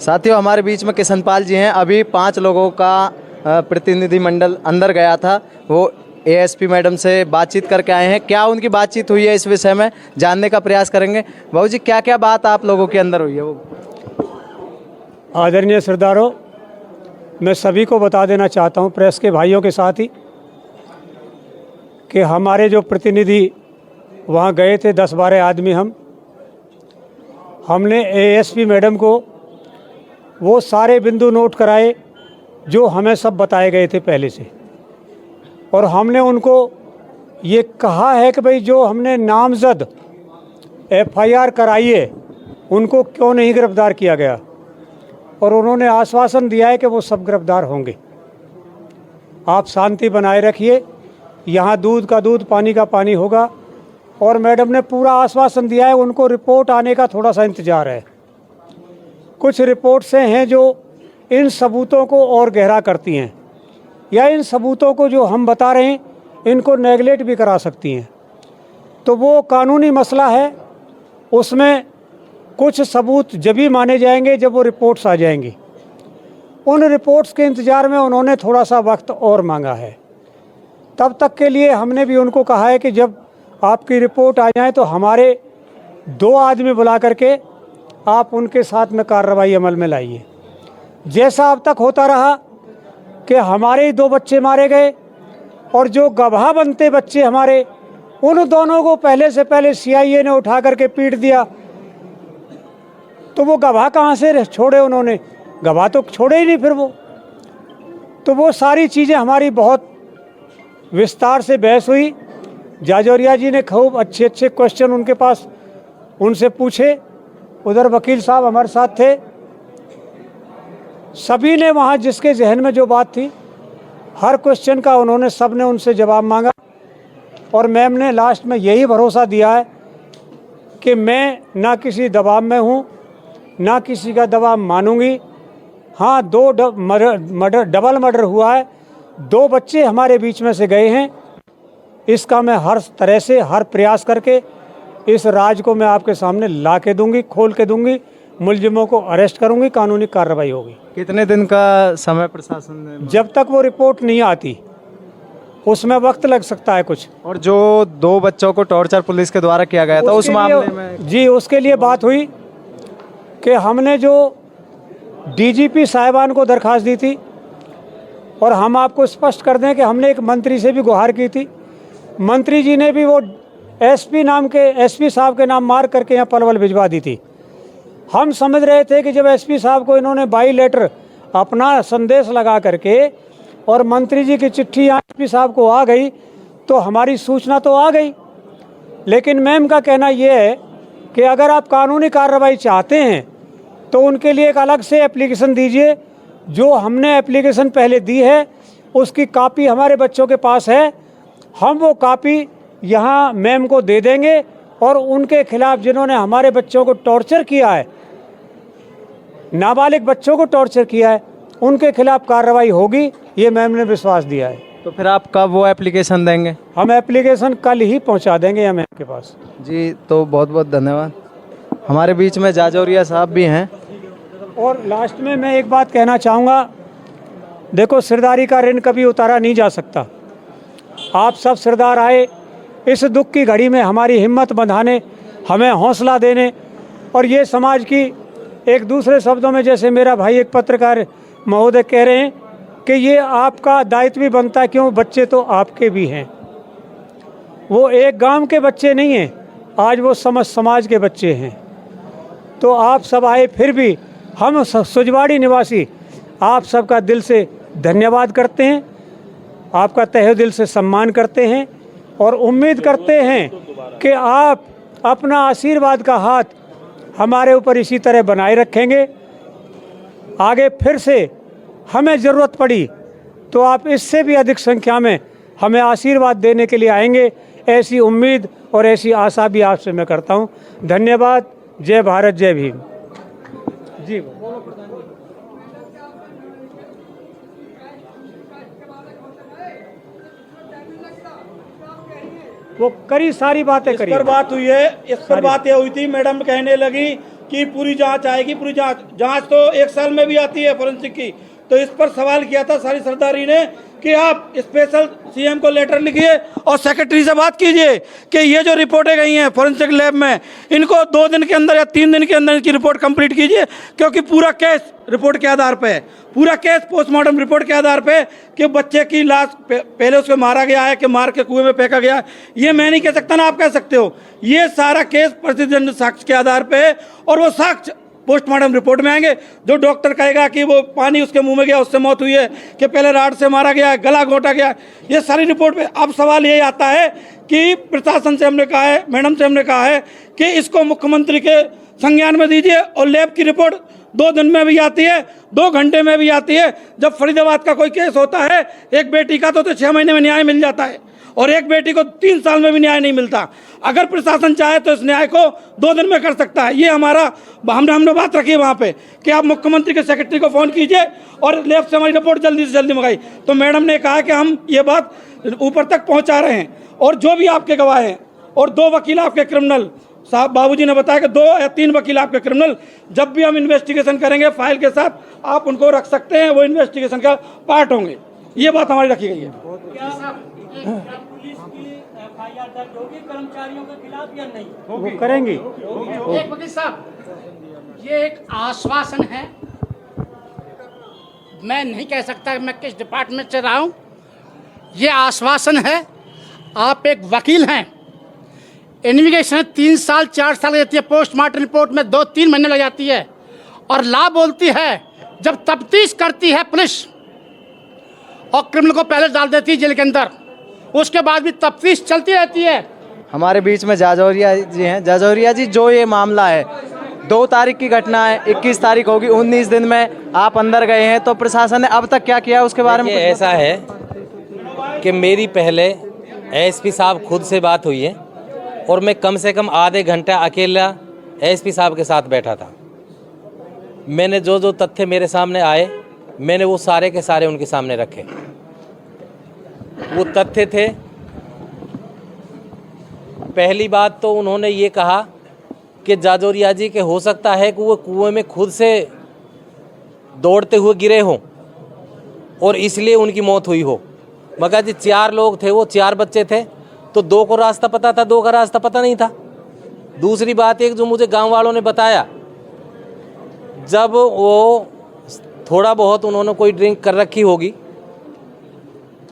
साथियों, हमारे बीच में किशनपाल जी हैं। अभी 5 लोगों का प्रतिनिधिमंडल अंदर गया था। वो एएसपी मैडम से बातचीत करके आए हैं। क्या उनकी बातचीत हुई है इस विषय में जानने का प्रयास करेंगे। बाबू जी, क्या क्या बात आप लोगों के अंदर हुई है वो? आदरणीय सरदारों, मैं सभी को बता देना चाहता हूं, प्रेस के भाइयों के साथ ही, कि हमारे जो प्रतिनिधि वहां गए थे 10-12 आदमी, हमने एएसपी मैडम को वो सारे बिंदु नोट कराए जो हमें सब बताए गए थे पहले से, और हमने उनको ये कहा है कि भाई जो हमने नामजद एफआईआर कराई है उनको क्यों नहीं गिरफ्तार किया गया, और उन्होंने आश्वासन दिया है कि वो सब गिरफ्तार होंगे। आप शांति बनाए रखिए, यहाँ दूध का दूध पानी का पानी होगा। और मैडम ने पूरा आश्वासन दिया है, उनको रिपोर्ट आने का थोड़ा सा इंतज़ार है। कुछ रिपोर्ट्स हैं जो इन सबूतों को और गहरा करती हैं, या इन सबूतों को जो हम बता रहे हैं इनको नेगलेक्ट भी करा सकती हैं। तो वो कानूनी मसला है, उसमें कुछ सबूत जब भी माने जाएंगे जब वो रिपोर्ट्स आ जाएंगी। उन रिपोर्ट्स के इंतज़ार में उन्होंने थोड़ा सा वक्त और मांगा है। तब तक के लिए हमने भी उनको कहा है कि जब आपकी रिपोर्ट आ जाए तो हमारे 2 आदमी बुला करके आप उनके साथ में कार्रवाई अमल में लाइए। जैसा अब तक होता रहा कि हमारे ही 2 बच्चे मारे गए, और जो गवाह बनते बच्चे हमारे, उन दोनों को पहले से पहले सीआईए ने उठा करके पीट दिया। तो वो गवाह कहाँ से छोड़े? उन्होंने गवाह तो छोड़े ही नहीं फिर वो। तो वो सारी चीज़ें हमारी बहुत विस्तार से बहस हुई। जाजौरिया जी ने खूब अच्छे अच्छे क्वेश्चन उनके पास उनसे पूछे। उधर वकील साहब हमारे साथ थे। सभी ने वहाँ जिसके जहन में जो बात थी, हर क्वेश्चन का उन्होंने सब ने उनसे जवाब मांगा। और मैम ने लास्ट में यही भरोसा दिया है कि मैं ना किसी दबाव में हूँ, ना किसी का दबाव मानूंगी। हाँ, 2 डबल मर्डर हुआ है, 2 बच्चे हमारे बीच में से गए हैं। इसका मैं हर तरह से हर प्रयास करके इस राज को मैं आपके सामने ला के दूंगी, खोल के दूंगी। मुलजिमों को अरेस्ट करूंगी, कानूनी कार्रवाई होगी। कितने दिन का समय प्रशासन ने? जब तक वो रिपोर्ट नहीं आती उसमें वक्त लग सकता है कुछ। और जो 2 बच्चों को टॉर्चर पुलिस के द्वारा किया गया था उस मामले में जी, उसके लिए बात हुई कि हमने जो डीजीपी साहिबान को दरखास्त दी थी, और हम आपको स्पष्ट कर दें कि हमने एक मंत्री से भी गुहार की थी। मंत्री जी ने भी वो एसपी साहब के नाम मार करके यहाँ पलवल भिजवा दी थी। हम समझ रहे थे कि जब एसपी साहब को इन्होंने बाई लेटर अपना संदेश लगा करके और मंत्री जी की चिट्ठी यहाँ एसपी साहब को आ गई तो हमारी सूचना तो आ गई। लेकिन मैम का कहना यह है कि अगर आप कानूनी कार्रवाई चाहते हैं तो उनके लिए एक अलग से एप्लीकेशन दीजिए। जो हमने एप्लीकेशन पहले दी है उसकी कॉपी हमारे बच्चों के पास है, हम वो कॉपी यहाँ मैम को दे देंगे, और उनके खिलाफ जिन्होंने हमारे बच्चों को टॉर्चर किया है, नाबालिग बच्चों को टॉर्चर किया है, उनके खिलाफ कार्रवाई होगी, ये मैम ने विश्वास दिया है। तो फिर आप कब वो एप्लीकेशन देंगे? हम एप्लीकेशन कल ही पहुंचा देंगे या मैम के पास। जी, तो बहुत बहुत धन्यवाद। हमारे बीच में जाजौरिया साहब भी हैं। और लास्ट में मैं एक बात कहना चाहूँगा, देखो, सरदारी का ऋण कभी उतारा नहीं जा सकता। आप सब सरदार आए इस दुख की घड़ी में हमारी हिम्मत बंधाने, हमें हौसला देने, और ये समाज की एक दूसरे शब्दों में जैसे मेरा भाई एक पत्रकार महोदय कह रहे हैं कि ये आपका दायित्व भी बनता है, क्यों? बच्चे तो आपके भी हैं। वो एक गांव के बच्चे नहीं हैं, आज वो समाज के बच्चे हैं। तो आप सब आए, फिर भी हम सुजवाड़ी निवासी आप सबका दिल से धन्यवाद करते हैं, आपका तहे दिल से सम्मान करते हैं, और उम्मीद करते हैं कि आप अपना आशीर्वाद का हाथ हमारे ऊपर इसी तरह बनाए रखेंगे। आगे फिर से हमें ज़रूरत पड़ी तो आप इससे भी अधिक संख्या में हमें आशीर्वाद देने के लिए आएंगे, ऐसी उम्मीद और ऐसी आशा भी आपसे मैं करता हूं। धन्यवाद। जय भारत, जय भीम। जी, वो करी सारी बातें करी। इस पर बात हुई है, इस पर बात ये हुई थी, मैडम कहने लगी कि पूरी जांच आएगी, पूरी जांच तो 1 साल में भी आती है फॉरेंसिक की। तो इस पर सवाल किया था सारी सरदारी ने कि आप स्पेशल सीएम को लेटर लिखिए और सेक्रेटरी से बात कीजिए कि ये जो रिपोर्टें गई हैं फॉरेंसिक लैब में, इनको 2 दिन के अंदर या 3 दिन के अंदर इनकी रिपोर्ट कंप्लीट कीजिए, क्योंकि पूरा केस रिपोर्ट के आधार पे है, पूरा केस पोस्टमार्टम रिपोर्ट के आधार पे कि बच्चे की लाश पहले उसको मारा गया है कि मार के कुएं में फेंका गया है, ये मैं नहीं कह सकता ना आप कह सकते हो। ये सारा केस प्रतिदंड साक्ष्य के आधार पे है और वो साक्ष्य पोस्टमार्टम रिपोर्ट में आएंगे। जो डॉक्टर कहेगा कि वो पानी उसके मुंह में गया उससे मौत हुई है, कि पहले राड से मारा गया, गला घोटा गया, ये सारी रिपोर्ट में। अब सवाल ये आता है कि प्रशासन से हमने कहा है, मैडम से हमने कहा है कि इसको मुख्यमंत्री के संज्ञान में दीजिए और लैब की रिपोर्ट 2 दिन में भी आती है, 2 घंटे में भी आती है। जब फरीदाबाद का कोई केस होता है एक बेटी का तो 6 महीने में न्याय मिल जाता है और एक बेटी को 3 साल में भी न्याय नहीं मिलता। अगर प्रशासन चाहे तो इस न्याय को 2 दिन में कर सकता है। ये हमारा हमने बात रखी है वहाँ पे कि आप मुख्यमंत्री के सेक्रेटरी को फ़ोन कीजिए और लैब से हमारी रिपोर्ट जल्दी से जल्दी मंगाई। तो मैडम ने कहा कि हम ये बात ऊपर तक पहुँचा रहे हैं और जो भी आपके गवाह हैं और 2 वकील आपके क्रिमिनल साहब, बाबूजी ने बताया कि 2 या 3 वकील आपके क्रिमिनल, जब भी हम इन्वेस्टिगेशन करेंगे फाइल के साथ आप उनको रख सकते हैं, वो इन्वेस्टिगेशन का पार्ट होंगे। ये बात हमारी रखी गई है। पुलिस की एफआईआर दर्ज होगी कर्मचारियों के खिलाफ या नहीं? वो करेंगी। एक वकील साहब, ये एक आश्वासन है, मैं नहीं कह सकता मैं किस डिपार्टमेंट से रहा हूँ। ये आश्वासन है, आप एक वकील हैं, इन्वेस्टिगेशन 3 साल 4 साल रहती है, पोस्टमार्टम रिपोर्ट में 2-3 महीने लग जाती है और ला बोलती है जब तफ्तीश करती है पुलिस और क्रिमिनल को पहले डाल देती है जेल के अंदर, उसके बाद भी तफ्तीश चलती रहती है। हमारे बीच में जाजौरिया जी हैं। जाजौरिया जी, जो ये मामला है 2 तारीख की घटना है, 21 तारीख होगी, 19 दिन में आप अंदर गए हैं, तो प्रशासन ने अब तक क्या किया उसके बारे में? ऐसा है कि मेरी पहले एसपी साहब खुद से बात हुई है और मैं कम से कम आधे घंटा अकेला एसपी साहब के साथ बैठा था। मैंने जो जो तथ्य मेरे सामने आए मैंने वो सारे के सारे उनके सामने रखे। वो तथ्य थे, पहली बात तो उन्होंने ये कहा कि जाजौरिया जी के हो सकता है कि वो कुएं में खुद से दौड़ते हुए गिरे हों और इसलिए उनकी मौत हुई हो। मगर जी 4 लोग थे, वो 4 बच्चे थे, तो 2 को रास्ता पता था, 2 का रास्ता पता नहीं था। दूसरी बात एक जो मुझे गांव वालों ने बताया, जब वो थोड़ा बहुत उन्होंने कोई ड्रिंक कर रखी होगी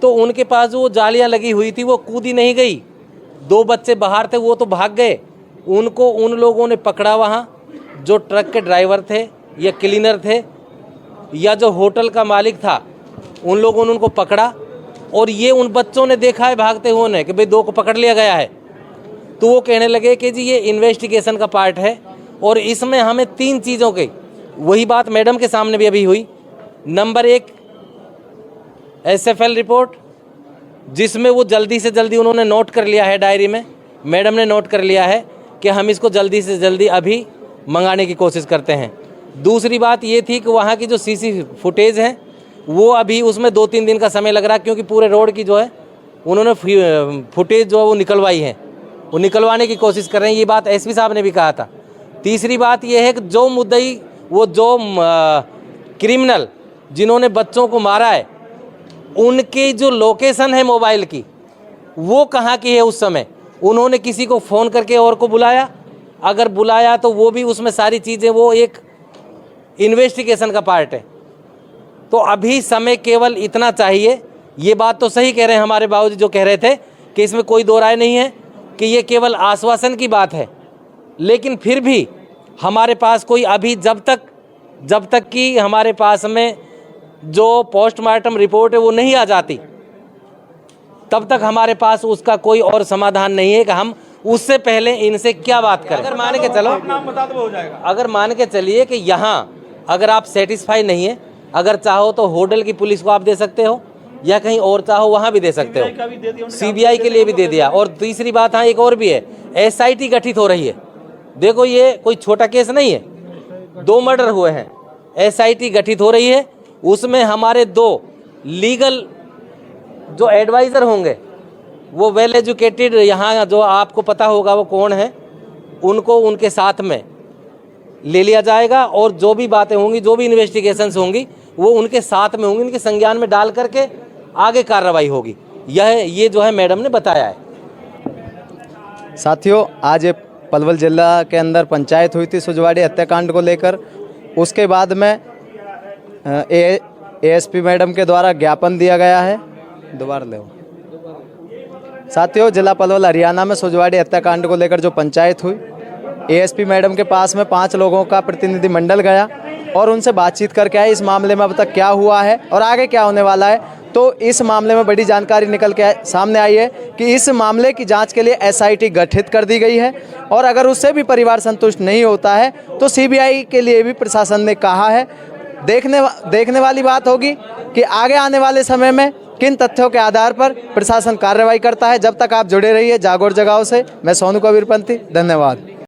तो उनके पास जो जालियां लगी हुई थी वो कूदी नहीं गई। 2 बच्चे बाहर थे, वो तो भाग गए। उनको उन लोगों ने पकड़ा, वहाँ जो ट्रक के ड्राइवर थे या क्लीनर थे या जो होटल का मालिक था, उन लोगों ने उनको पकड़ा और ये उन बच्चों ने देखा है भागते हुए ने कि भाई 2 को पकड़ लिया गया है। तो वो कहने लगे कि जी ये इन्वेस्टिगेशन का पार्ट है और इसमें हमें 3 चीज़ों की, वही बात मैडम के सामने भी अभी हुई। नंबर 1 SFL रिपोर्ट, जिसमें वो जल्दी से जल्दी उन्होंने नोट कर लिया है, डायरी में मैडम ने नोट कर लिया है कि हम इसको जल्दी से जल्दी अभी मंगाने की कोशिश करते हैं। दूसरी बात ये थी कि वहाँ की जो CC फुटेज है वो अभी उसमें 2-3 दिन का समय लग रहा है, क्योंकि पूरे रोड की जो है उन्होंने फुटेज जो है वो निकलवाई है, वो निकलवाने की कोशिश कर रहे हैं। ये बात एसपी साहब ने भी कहा था। तीसरी बात ये है कि जो मुद्दई, वो जो क्रिमिनल जिन्होंने बच्चों को मारा है, उनकी जो लोकेशन है मोबाइल की, वो कहाँ की है उस समय, उन्होंने किसी को फ़ोन करके और को बुलाया, अगर बुलाया तो वो भी उसमें सारी चीज़ें, वो एक इन्वेस्टिगेशन का पार्ट है। तो अभी समय केवल इतना चाहिए। ये बात तो सही कह रहे हैं हमारे बाबूजी जो कह रहे थे कि इसमें कोई दो राय नहीं है कि ये केवल आश्वासन की बात है, लेकिन फिर भी हमारे पास कोई अभी जब तक कि हमारे पास में जो पोस्टमार्टम रिपोर्ट है वो नहीं आ जाती, तब तक हमारे पास उसका कोई और समाधान नहीं है कि हम उससे पहले इनसे क्या बात करें। अगर मान के चलो, अगर मान के चलिए कि यहाँ अगर आप सेटिस्फाई नहीं है, अगर चाहो तो होटल की पुलिस को आप दे सकते हो या कहीं और चाहो वहाँ भी दे सकते हो, CBI के लिए भी दे दिया। और तीसरी बात, हाँ एक और भी है, SIT गठित हो रही है। देखो ये कोई छोटा केस नहीं है, 2 मर्डर हुए हैं, SIT गठित हो रही है। उसमें हमारे 2 लीगल जो एडवाइज़र होंगे, वो वेल एजुकेटेड, यहाँ जो आपको पता होगा वो कौन है, उनको उनके साथ में ले लिया जाएगा और जो भी बातें होंगी, जो भी इन्वेस्टिगेशंस होंगी, वो उनके साथ में होंगी, उनके संज्ञान में डाल करके आगे कार्रवाई होगी। ये जो है मैडम ने बताया है। साथियों, आज ये पलवल जिला के अंदर पंचायत हुई थी सुजवाड़ी हत्याकांड को लेकर। उसके बाद में एएसपी मैडम के द्वारा ज्ञापन दिया गया है। दोबारा ले साथियों, जिला पलवल हरियाणा में सुजवाड़ी हत्याकांड को लेकर जो पंचायत हुई, एएसपी मैडम के पास में 5 लोगों का प्रतिनिधिमंडल गया और उनसे बातचीत करके आए इस मामले में अब तक क्या हुआ है और आगे क्या होने वाला है। तो इस मामले में बड़ी जानकारी निकल के सामने आई है कि इस मामले की जांच के लिए एसआईटी गठित कर दी गई है और अगर उससे भी परिवार संतुष्ट नहीं होता है तो सीबीआई के लिए भी प्रशासन ने कहा है। देखने वाली बात होगी कि आगे आने वाले समय में किन तथ्यों के आधार पर प्रशासन कार्रवाई करता है। जब तक आप जुड़े रहिए जागोर जगाओ से। मैं सोनू कबीरपंथी, धन्यवाद।